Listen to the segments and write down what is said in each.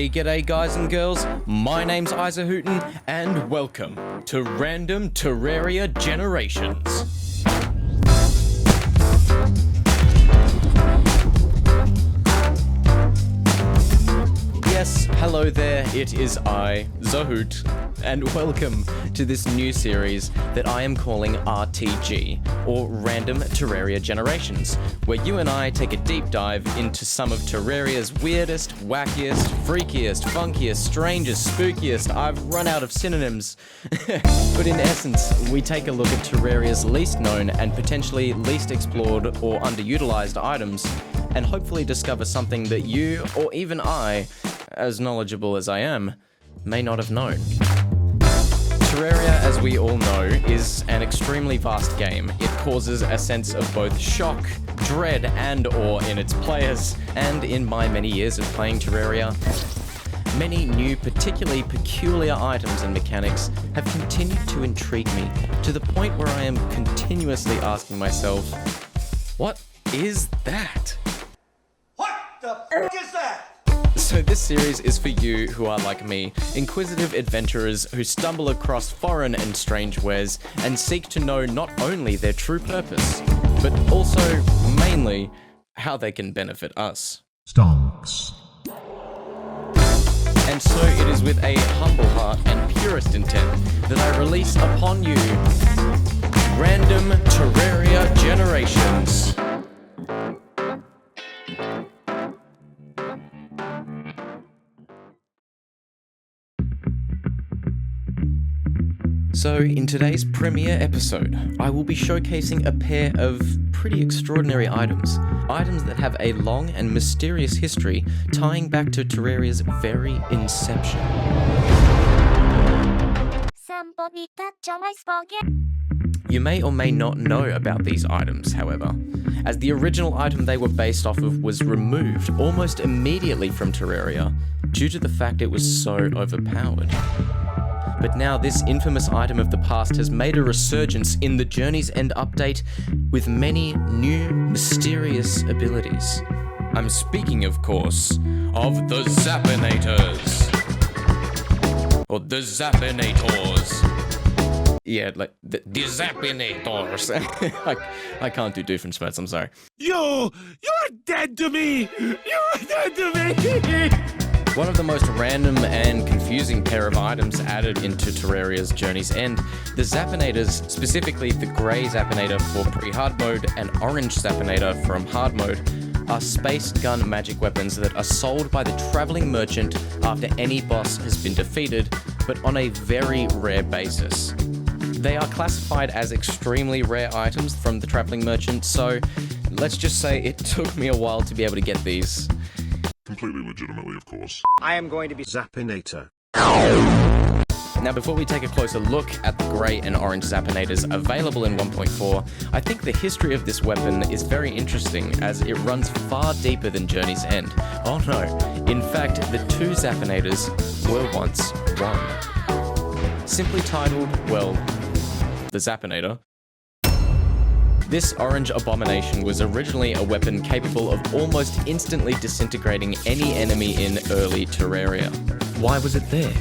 G'day guys and girls, my name's Isahooten and welcome to Random Terraria Generations. Yes, hello there, it is I, Zahoot, and welcome to this new series that I am calling RTG, or Random Terraria Generations, where you and I take a deep dive into some of Terraria's weirdest, wackiest, freakiest, funkiest, strangest, spookiest, I've run out of synonyms. But in essence, we take a look at Terraria's least known and potentially least explored or underutilized items, and hopefully discover something that you, or even I, as knowledgeable as I am, may not have known. Terraria, as we all know, is an extremely vast game. It causes a sense of both shock, dread, and awe in its players, and in my many years of playing Terraria, many new, particularly peculiar items and mechanics have continued to intrigue me, to the point where I am continuously asking myself, what is that? What the f*** is that? So this series is for you who are like me, inquisitive adventurers who stumble across foreign and strange wares and seek to know not only their true purpose, but also, mainly, how they can benefit us. Stonks. And so it is with a humble heart and purest intent that I release upon you Random Terraria Generations. So, in today's premiere episode, I will be showcasing a pair of pretty extraordinary items. Items that have a long and mysterious history tying back to Terraria's very inception. Somebody touch my spaghetti. You may or may not know about these items, however, as the original item they were based off of was removed almost immediately from Terraria due to the fact it was so overpowered. But now this infamous item of the past has made a resurgence in the Journey's End update with many new, mysterious abilities. I'm speaking, of course, of the Zapinators. Or the Zapinators. Yeah, like, the Zapinators. I can't do Doofenshmirtz, I'm sorry. You're dead to me! You're dead to me! One of the most random and confusing pair of items added into Terraria's Journey's End, the Zapinators, specifically the grey Zapinator for pre-hard mode and orange Zapinator from hard mode, are space gun magic weapons that are sold by the travelling merchant after any boss has been defeated, but on a very rare basis. They are classified as extremely rare items from the travelling merchant, so let's just say it took me a while to be able to get these. Completely legitimately, of course. I am going to be Zapinator. Now, before we take a closer look at the grey and orange Zapinators available in 1.4, I think the history of this weapon is very interesting as it runs far deeper than Journey's End. Oh no, in fact, the two Zapinators were once one. Simply titled, well, the Zapinator. This orange abomination was originally a weapon capable of almost instantly disintegrating any enemy in early Terraria. Why was it there?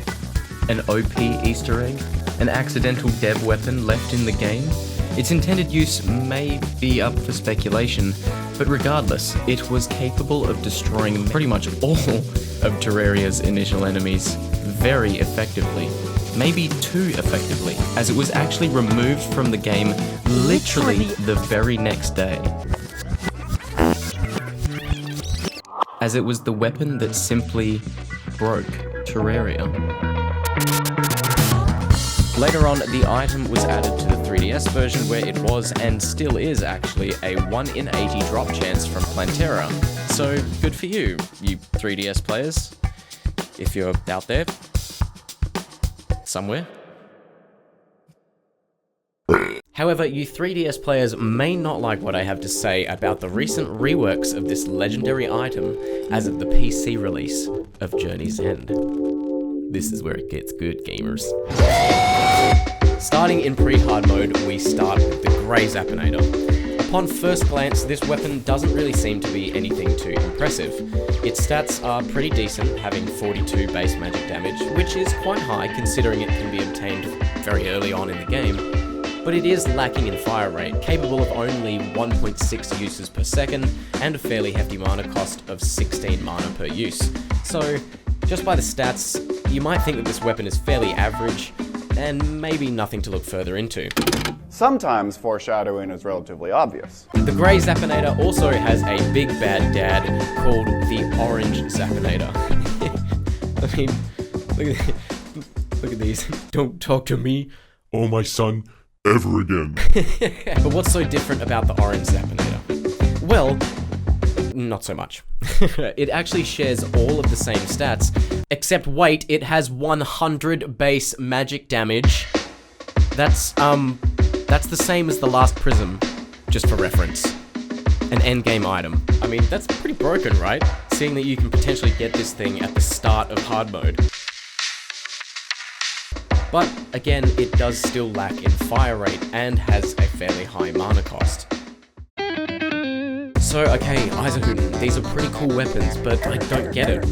An OP Easter egg? An accidental dev weapon left in the game? Its intended use may be up for speculation, but regardless, it was capable of destroying pretty much all of Terraria's initial enemies very effectively. Maybe too effectively, as it was actually removed from the game literally the very next day. As it was the weapon that simply broke Terraria. Later on, the item was added to the 3DS version where it was, and still is actually, a 1 in 80 drop chance from Plantera. So, good for you, you 3DS players. If you're out there. Somewhere. However, you 3DS players may not like what I have to say about the recent reworks of this legendary item as of the PC release of Journey's End. This is where it gets good, gamers. Starting in pre-hard mode, we start with the grey Zapinator. Upon first glance, this weapon doesn't really seem to be anything too impressive. Its stats are pretty decent, having 42 base magic damage, which is quite high considering it can be obtained very early on in the game, but it is lacking in fire rate, capable of only 1.6 uses per second, and a fairly hefty mana cost of 16 mana per use. So, just by the stats, you might think that this weapon is fairly average, and maybe nothing to look further into. Sometimes foreshadowing is relatively obvious. The grey Zapinator also has a big bad dad called the orange Zapinator. I mean, look at these. Don't talk to me. Oh my son, ever again. But what's so different about the orange Zapinator? Well, not so much. It actually shares all of the same stats, except wait, it has 100 base magic damage. That's the same as the last prism, just for reference. An endgame item. I mean, that's pretty broken, right? Seeing that you can potentially get this thing at the start of hard mode. But again, it does still lack in fire rate and has a fairly high mana cost. So, okay, Isahooten, these are pretty cool weapons, but I don't get it.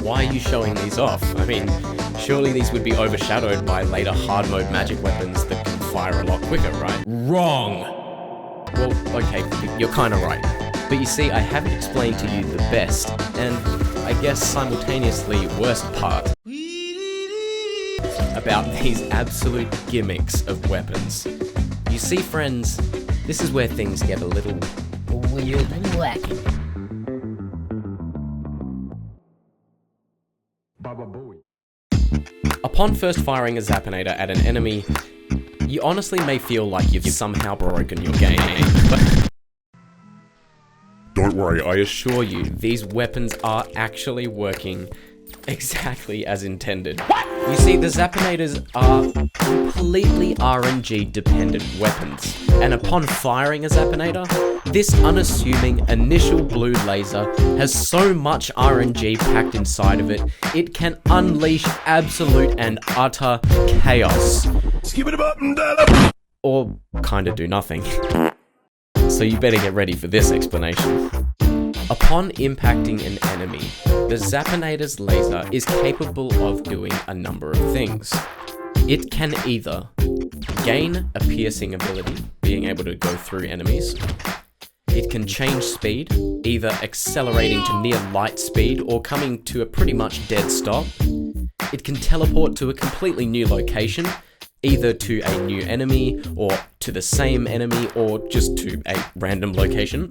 Why are you showing these off? I mean, surely these would be overshadowed by later hard mode magic weapons that can fire a lot quicker, right? Wrong! Well, okay, you're kinda right. But you see, I haven't explained to you the best, and I guess simultaneously worst part about these absolute gimmicks of weapons. You see, friends, this is where things get a little weird and wacky. Upon first firing a Zapinator at an enemy, you honestly may feel like you've somehow broken your game. But Don't worry, I assure you, these weapons are actually working exactly as intended. You see, the Zapinators are completely RNG dependent weapons, and upon firing a Zapinator, this unassuming initial blue laser has so much RNG packed inside of it, it can unleash absolute and utter chaos. Or kinda do nothing. So you better get ready for this explanation. Upon impacting an enemy, the Zapinator's laser is capable of doing a number of things. It can either gain a piercing ability, being able to go through enemies. It can change speed, either accelerating to near light speed or coming to a pretty much dead stop. It can teleport to a completely new location, either to a new enemy, or to the same enemy, or just to a random location.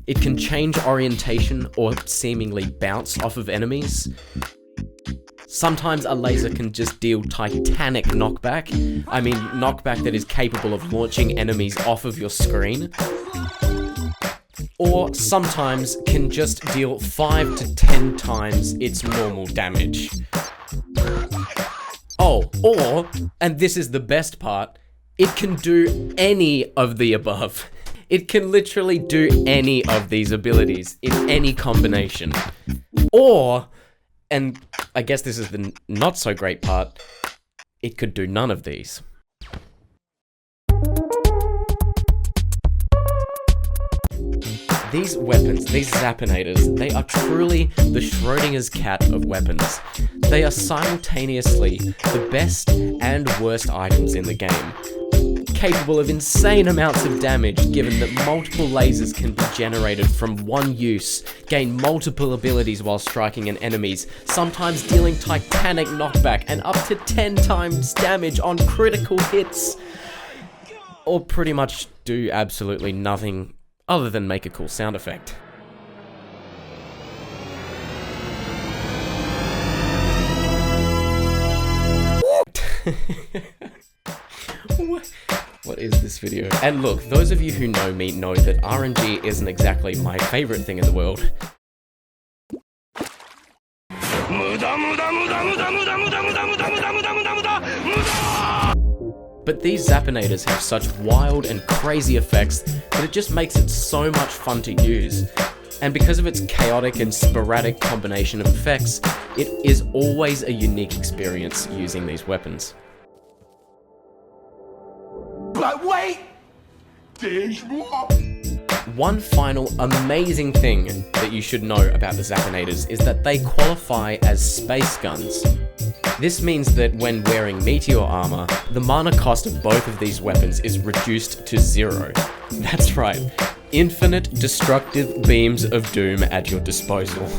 It can change orientation or seemingly bounce off of enemies. Sometimes a laser can just deal titanic knockback. I mean, knockback that is capable of launching enemies off of your screen. Or sometimes can just deal 5 to 10 times its normal damage. Oh, or, and this is the best part, it can do any of the above. It can literally do any of these abilities in any combination. Or, and I guess this is the not so great part, it could do none of these. These weapons, these Zapinators, they are truly the Schrödinger's cat of weapons. They are simultaneously the best and worst items in the game, capable of insane amounts of damage given that multiple lasers can be generated from one use, gain multiple abilities while striking at enemies, sometimes dealing titanic knockback and up to 10 times damage on critical hits, or pretty much do absolutely nothing other than make a cool sound effect. What is this video? And look, those of you who know me know that RNG isn't exactly my favorite thing in the world. But these Zapinators have such wild and crazy effects that it just makes it so much fun to use. And because of its chaotic and sporadic combination of effects, it is always a unique experience using these weapons. But wait! One final amazing thing that you should know about the Zapinators is that they qualify as space guns. This means that when wearing meteor armor, the mana cost of both of these weapons is reduced to 0. That's right, infinite destructive beams of doom at your disposal.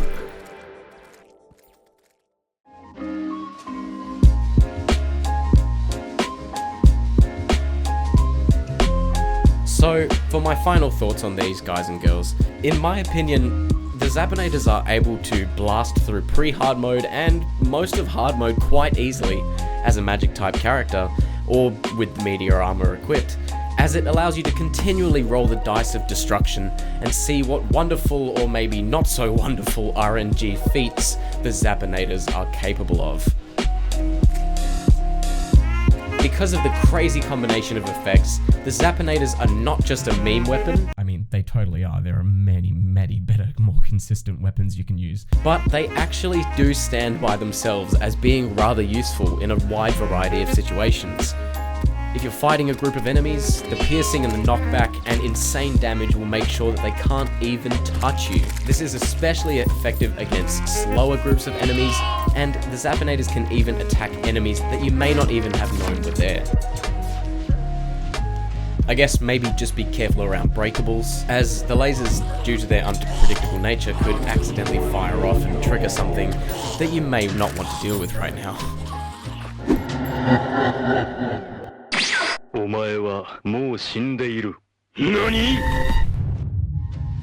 So, for my final thoughts on these guys and girls, in my opinion, the Zapinators are able to blast through pre-hard mode and most of hard mode quite easily as a magic type character, or with the meteor armor equipped, as it allows you to continually roll the dice of destruction and see what wonderful or maybe not so wonderful RNG feats the Zapinators are capable of. Because of the crazy combination of effects, the Zapinators are not just a meme weapon. I mean, they totally are. There are many better, more consistent weapons you can use. But they actually do stand by themselves as being rather useful in a wide variety of situations. If you're fighting a group of enemies, the piercing and the knockback and insane damage will make sure that they can't even touch you. This is especially effective against slower groups of enemies, and the Zapinators can even attack enemies that you may not even have known were there. I guess maybe just be careful around breakables, as the lasers, due to their unpredictable nature, could accidentally fire off and trigger something that you may not want to deal with right now.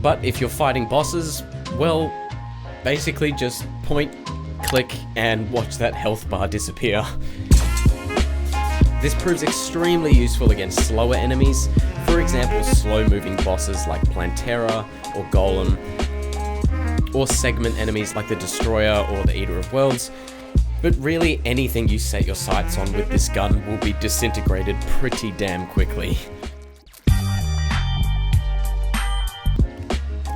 But if you're fighting bosses, well, basically just point, click, and watch that health bar disappear. This proves extremely useful against slower enemies, for example slow-moving bosses like Plantera or Golem, or segment enemies like the Destroyer or the Eater of Worlds. But really, anything you set your sights on with this gun will be disintegrated pretty damn quickly.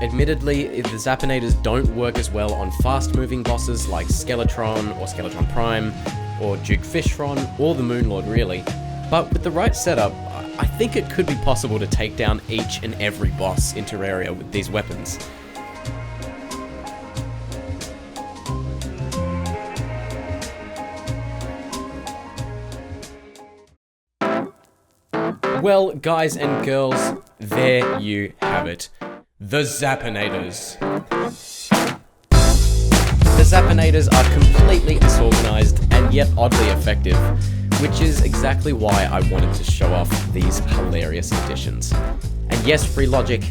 Admittedly, the Zapinators don't work as well on fast-moving bosses like Skeletron or Skeletron Prime, or Duke Fishron, or the Moonlord really. But with the right setup, I think it could be possible to take down each and every boss in Terraria with these weapons. Well, guys and girls, there you have it. The Zapinators. The Zapinators are completely disorganized and yet oddly effective, which is exactly why I wanted to show off these hilarious additions. And yes, Free Logic,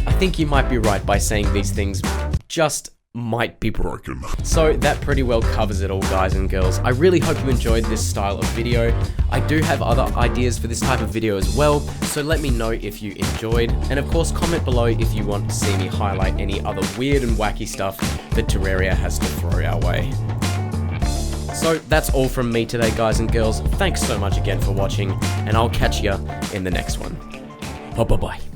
I think you might be right by saying these things just might be broken. So that pretty well covers it all, guys and girls. I really hope you enjoyed this style of video. I do have other ideas for this type of video as well, so let me know if you enjoyed. And of course, comment below if you want to see me highlight any other weird and wacky stuff that Terraria has to throw our way. So that's all from me today, guys and girls. Thanks so much again for watching, and I'll catch ya in the next one. Bye-bye.